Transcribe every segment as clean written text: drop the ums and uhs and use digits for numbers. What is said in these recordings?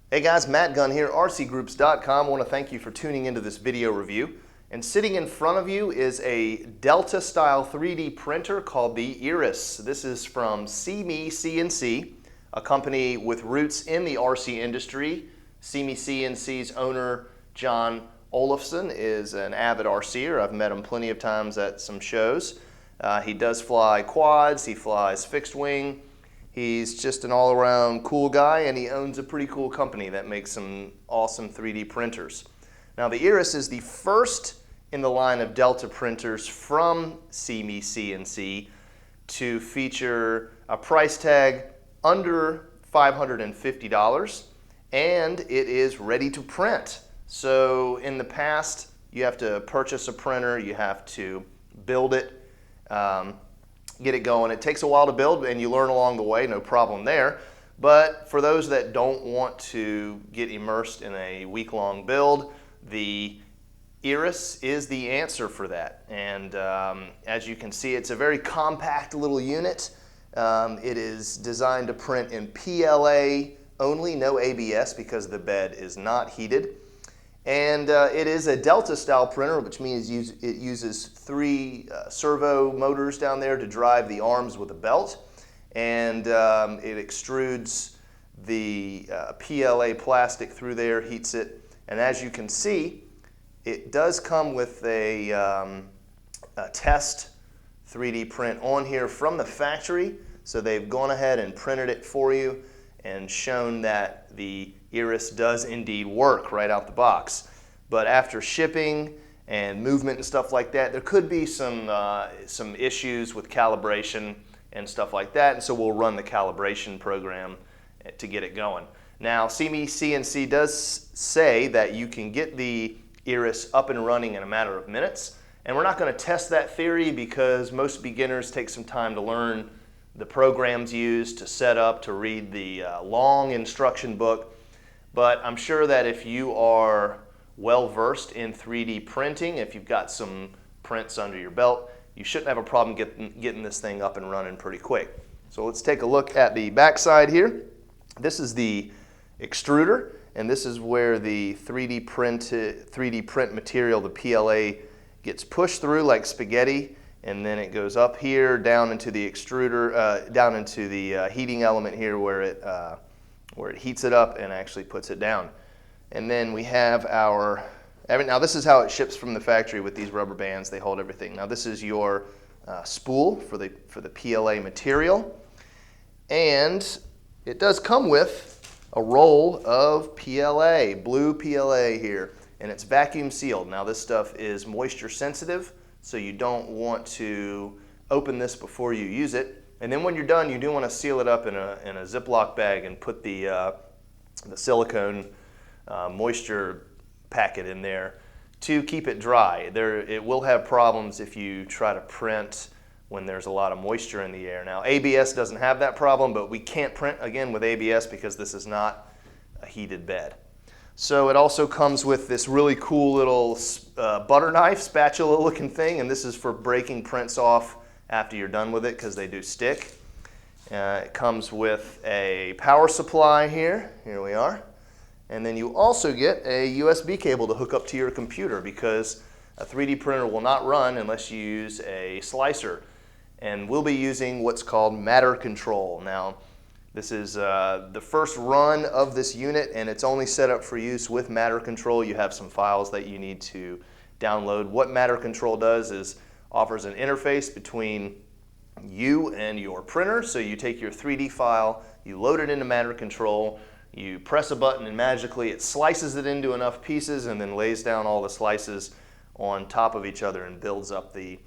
Hey guys, Matt Gunn here, RCGroups.com. I want to thank you for tuning into this video review. And sitting in front of you is a Delta style 3D printer called the Eris. This is from SeeMeCNC, a company with roots in the RC industry. SeeMeCNC's owner, John Olafson, is an avid RCer. I've met him plenty of times at some shows. He does fly quads, he flies fixed wing. He's just an all-around cool guy, and he owns a pretty cool company that makes some awesome 3D printers. Now the Eris is the first in the line of Delta printers from SeeMeCNC to feature a price tag under $550, and it is ready to print. So in the past, you have to purchase a printer, you have to build it, get it going. It takes a while to build and you learn along the way, no problem there. But for those that don't want to get immersed in a week-long build, the Eris is the answer for that. And as you can see, it's a very compact little unit. It is designed to print in PLA only, no ABS because the bed is not heated. And it is a Delta style printer, which means it uses 3 servo motors down there to drive the arms with a belt. And it extrudes the PLA plastic through there, heats it. And as you can see, it does come with a test 3D print on here from the factory. So they've gone ahead and printed it for you and shown that the Eris does indeed work right out the box. But after shipping and movement and stuff like that, there could be some issues with calibration and stuff like that, and so we'll run the calibration program to get it going. Now, SeeMeCNC does say that you can get the Eris up and running in a matter of minutes, and we're not going to test that theory because most beginners take some time to learn the programs used, to set up, to read the long instruction book. But I'm sure that if you are well versed in 3D printing, if you've got some prints under your belt, you shouldn't have a problem getting this thing up and running pretty quick. So let's take a look at the back side here. This is the extruder, and this is where the 3D print material, the PLA, gets pushed through like spaghetti, and then it goes up here, down into the extruder, down into the heating element here where it heats it up and actually puts it down. And then we have now this is how it ships from the factory with these rubber bands. They hold everything. Now this is your spool for the PLA material. And it does come with a roll of PLA, blue PLA here. And it's vacuum sealed. Now this stuff is moisture sensitive, so you don't want to open this before you use it. And then when you're done, you do want to seal it up in a Ziploc bag and put the silicone moisture packet in there to keep it dry. It will have problems if you try to print when there's a lot of moisture in the air. Now ABS doesn't have that problem, but we can't print again with ABS because this is not a heated bed. So it also comes with this really cool little butter knife, spatula looking thing, and this is for breaking prints off after you're done with it because they do stick. It comes with a power supply here. Here we are. And then you also get a USB cable to hook up to your computer because a 3D printer will not run unless you use a slicer. And we'll be using what's called matter control. Now, this is the first run of this unit, and it's only set up for use with matter control. You have some files that you need to download. What matter control does is offers an interface between you and your printer. So you take your 3D file, you load it into matter control, you press a button, and magically it slices it into enough pieces and then lays down all the slices on top of each other and builds up the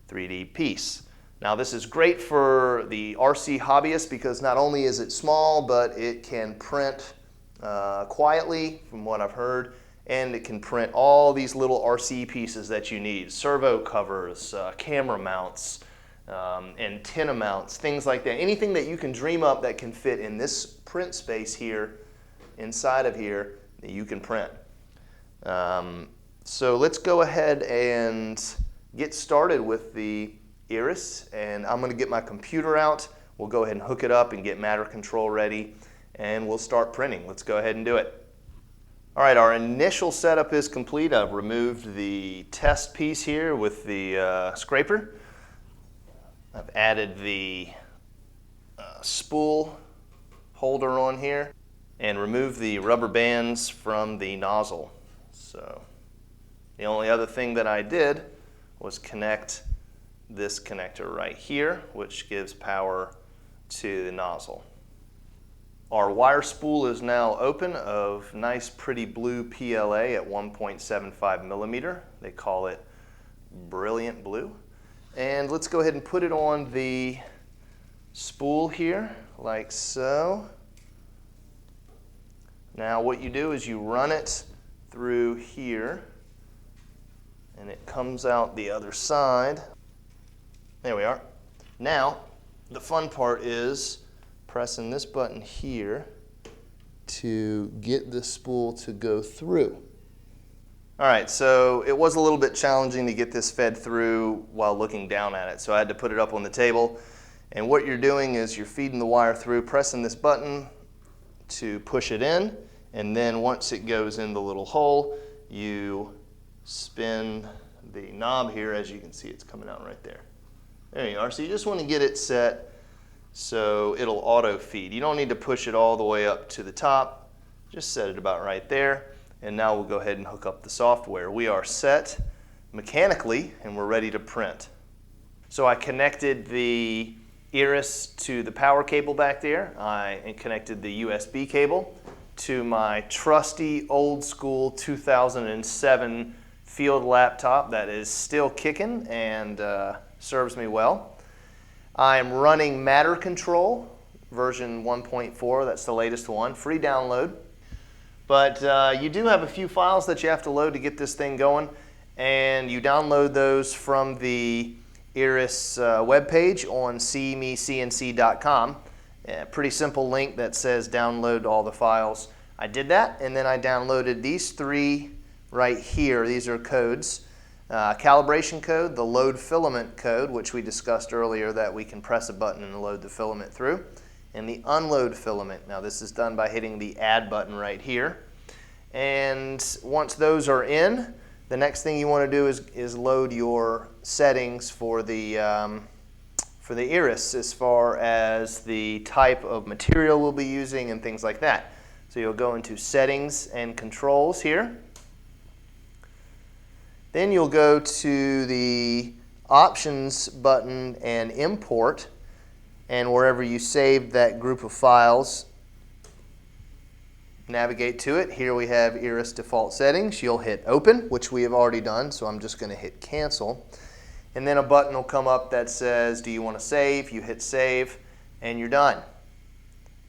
3D piece. Now this is great for the RC hobbyist because not only is it small, but it can print quietly, from what I've heard, and it can print all these little RC pieces that you need. Servo covers, camera mounts, antenna mounts, things like that. Anything that you can dream up that can fit in this print space here, inside of here, that you can print. So let's go ahead and get started with the Eris, and I'm going to get my computer out. We'll go ahead and hook it up and get matter control ready, and we'll start printing. Let's go ahead and do it. All right, our initial setup is complete. I've removed the test piece here with the scraper. I've added the spool holder on here and removed the rubber bands from the nozzle. So the only other thing that I did was connect this connector right here, which gives power to the nozzle. Our wire spool is now open of nice pretty blue PLA at 1.75 millimeter. They call it Brilliant Blue. And let's go ahead and put it on the spool here, like so. Now what you do is you run it through here, and it comes out the other side. There we are. Now, the fun part is pressing this button here to get the spool to go through. All right, so it was a little bit challenging to get this fed through while looking down at it, so I had to put it up on the table. And what you're doing is you're feeding the wire through, pressing this button to push it in, and then once it goes in the little hole, you spin the knob here. As you can see, it's coming out right there. There you are. So you just want to get it set so it'll auto feed. You don't need to push it all the way up to the top. Just set it about right there. And now we'll go ahead and hook up the software. We are set mechanically and we're ready to print. So I connected the Eris to the power cable back there. I connected the USB cable to my trusty old school 2007 field laptop that is still kicking and serves me well. I'm running Matter Control version 1.4, that's the latest one, free download. But you do have a few files that you have to load to get this thing going, and you download those from the Eris webpage on SeeMeCNC.com. Pretty simple link that says download all the files. I did that, and then I downloaded these three right here. These are codes. Calibration code, the load filament code, which we discussed earlier, that we can press a button and load the filament through, and the unload filament. Now this is done by hitting the add button right here. And once those are in, the next thing you want to do is load your settings for the Eris, as far as the type of material we'll be using and things like that. So you'll go into settings and controls here. Then you'll go to the options button and import, and wherever you saved that group of files, navigate to it. Here we have Eris default settings. You'll hit open, which we have already done, so I'm just going to hit cancel. And then a button will come up that says, do you want to save? You hit save, and you're done.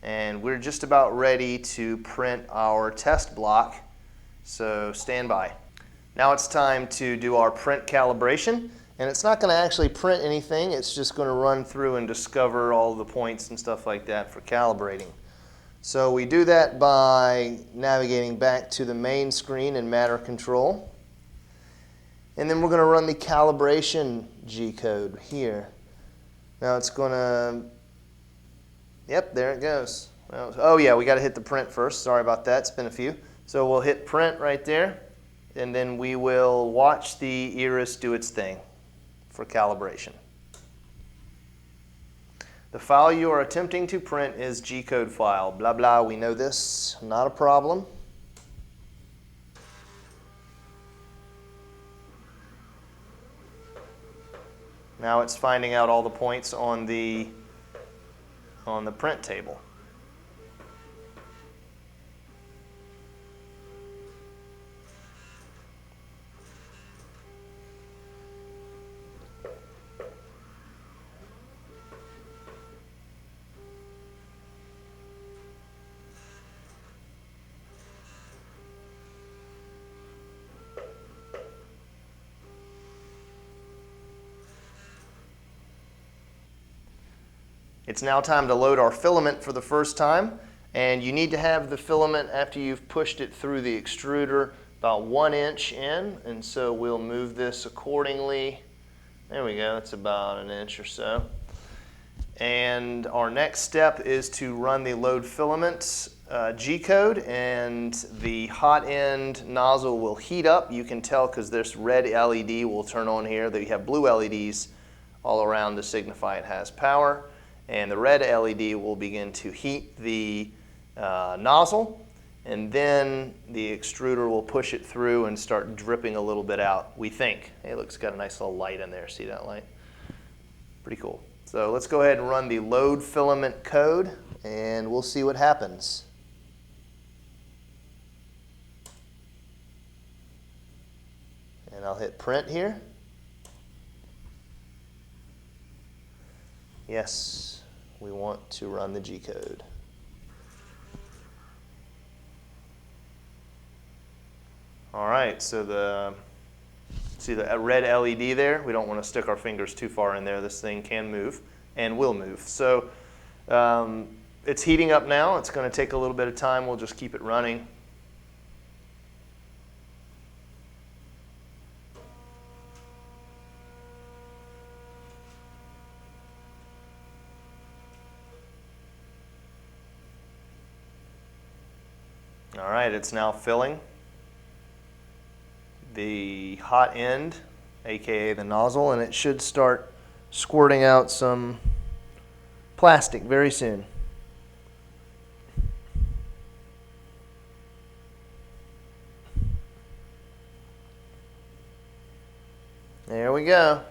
And we're just about ready to print our test block, so stand by. Now it's time to do our print calibration, and it's not going to actually print anything, it's just going to run through and discover all the points and stuff like that for calibrating. So we do that by navigating back to the main screen in Matter Control, and then we're going to run the calibration G-code here. Now it's going to, yep, there it goes. Oh yeah, we got to hit the print first, sorry about that, it's been a few. So we'll hit print right there, and then we will watch the Eris do its thing for calibration. The file you are attempting to print is G-code file. Blah, blah, we know this, not a problem. Now it's finding out all the points on the print table. It's now time to load our filament for the first time, and you need to have the filament after you've pushed it through the extruder about 1 inch in, and so we'll move this accordingly. There we go, it's about 1 inch or so. And our next step is to run the load filament G-code, and the hot end nozzle will heat up. You can tell because this red LED will turn on here. That you have blue LEDs all around to signify it has power, and the red LED will begin to heat the nozzle, and then the extruder will push it through and start dripping a little bit out, we think. Hey, look, it's got a nice little light in there. See that light? Pretty cool. So let's go ahead and run the load filament code, and we'll see what happens. And I'll hit print here. Yes, we want to run the G-code. All right, so see the red LED there? We don't want to stick our fingers too far in there. This thing can move and will move. So it's heating up now. It's going to take a little bit of time. We'll just keep it running. All right, it's now filling the hot end, aka the nozzle, and it should start squirting out some plastic very soon. There we go.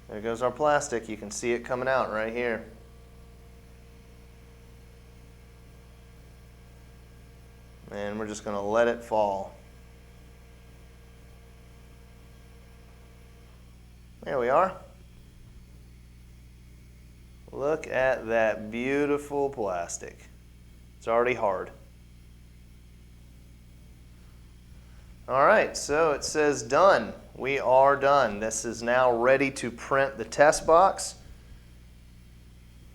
There goes our plastic. You can see it coming out right here. And we're just going to let it fall. There we are. Look at that beautiful plastic. It's already hard. All right, so it says done. We are done. This is now ready to print the test box.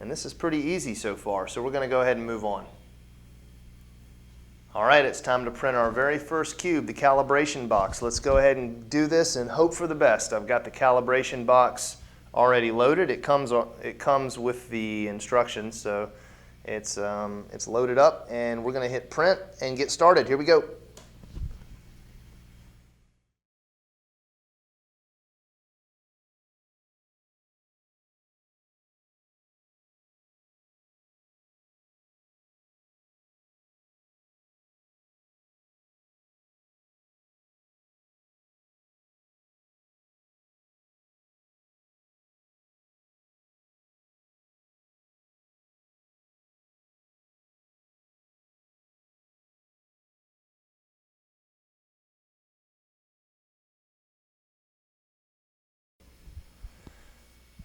And this is pretty easy so far, so we're going to go ahead and move on. All right, it's time to print our very first cube, the calibration box. Let's go ahead and do this and hope for the best. I've got the calibration box already loaded. It comes with the instructions, so it's loaded up, and we're going to hit print and get started. Here we go.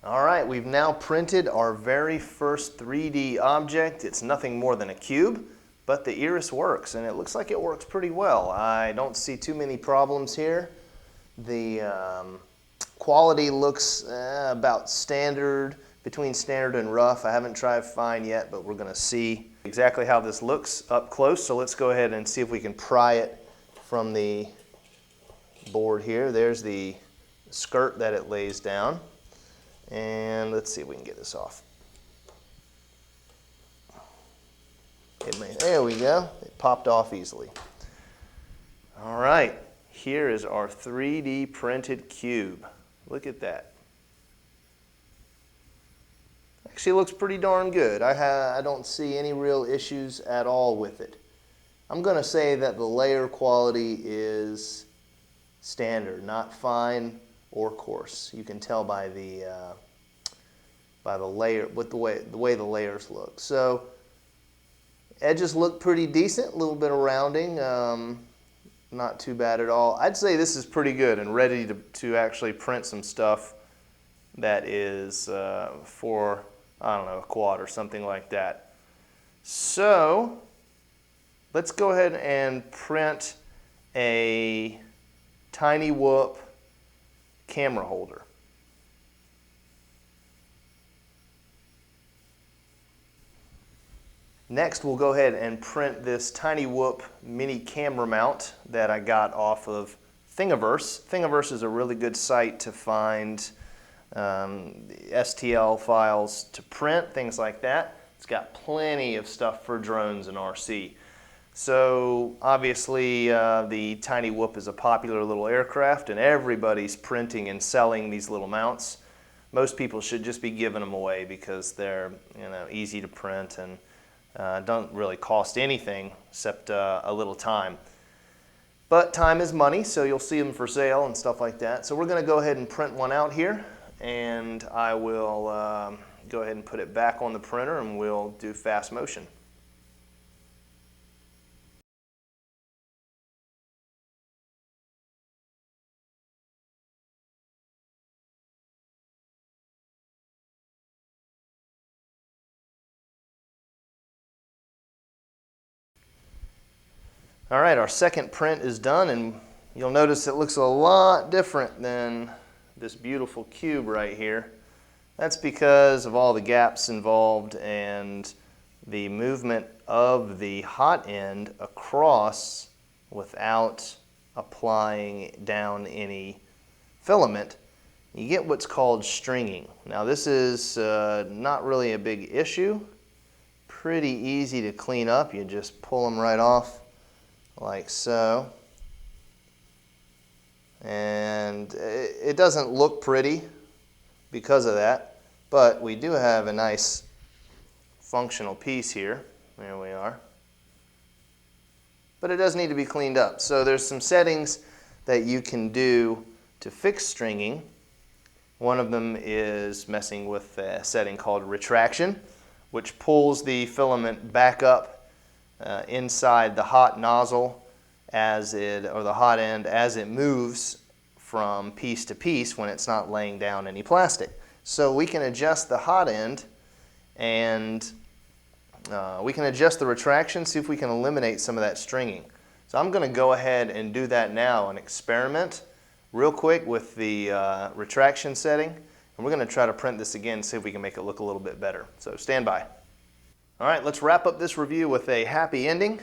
All right, we've now printed our very first 3D object. It's nothing more than a cube, but the Eris works, and it looks like it works pretty well. I don't see too many problems here. The quality looks about standard, between standard and rough. I haven't tried fine yet, but we're going to see exactly how this looks up close. So let's go ahead and see if we can pry it from the board here. There's the skirt that it lays down. And let's see if we can get this off. There we go. It popped off easily. All right, here is our 3D printed cube. Look at that. Actually looks pretty darn good. I don't see any real issues at all with it. I'm going to say that the layer quality is standard, not fine or coarse. You can tell by the layer, with the way the layers look. So edges look pretty decent, a little bit of rounding, not too bad at all. I'd say this is pretty good and ready to actually print some stuff that is for, I don't know, a quad or something like that. So let's go ahead and print a tiny whoop camera holder. Next, we'll go ahead and print this tiny whoop mini camera mount that I got off of Thingiverse. Thingiverse is a really good site to find STL files to print, things like that. It's got plenty of stuff for drones and RC. So obviously the Tiny Whoop is a popular little aircraft and everybody's printing and selling these little mounts. Most people should just be giving them away because they're easy to print and don't really cost anything except a little time. But time is money, so you'll see them for sale and stuff like that. So we're going to go ahead and print one out here, and I will go ahead and put it back on the printer and we'll do fast motion. All right, our second print is done, and you'll notice it looks a lot different than this beautiful cube right here. That's because of all the gaps involved and the movement of the hot end across without applying down any filament. You get what's called stringing. Now this is not really a big issue. Pretty easy to clean up. You just pull them right off like so. And it doesn't look pretty because of that, but we do have a nice functional piece here. There we are. But it does need to be cleaned up. So there's some settings that you can do to fix stringing. One of them is messing with a setting called retraction, which pulls the filament back up inside the hot nozzle or the hot end as it moves from piece to piece when it's not laying down any plastic. So we can adjust the hot end and we can adjust the retraction, see if we can eliminate some of that stringing. So I'm going to go ahead and do that now and experiment real quick with the retraction setting, and we're going to try to print this again, see if we can make it look a little bit better. So stand by. All right, let's wrap up this review with a happy ending.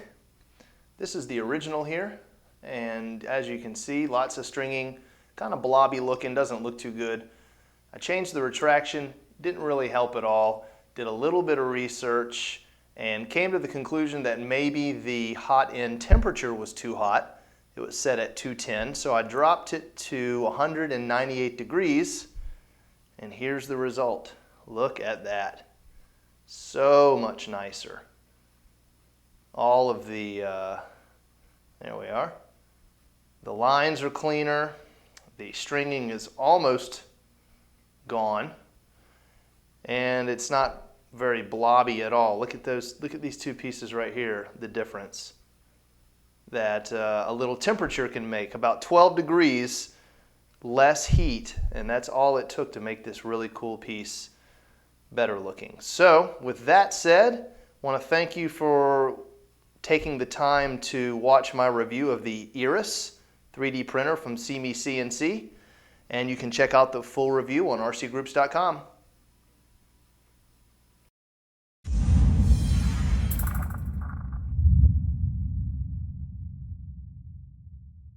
This is the original here, and as you can see, lots of stringing, kind of blobby looking, doesn't look too good. I changed the retraction, didn't really help at all. Did a little bit of research and came to the conclusion that maybe the hot end temperature was too hot. It was set at 210, so I dropped it to 198 degrees, and here's the result. Look at that. So much nicer. All of the, there we are. The lines are cleaner. The stringing is almost gone. And it's not very blobby at all. Look at those, look at these two pieces right here, the difference that a little temperature can make. About 12 degrees less heat, and that's all it took to make this really cool piece better looking. So with that said, I want to thank you for taking the time to watch my review of the Eris 3D printer from SeeMeCNC, and you can check out the full review on RCGroups.com.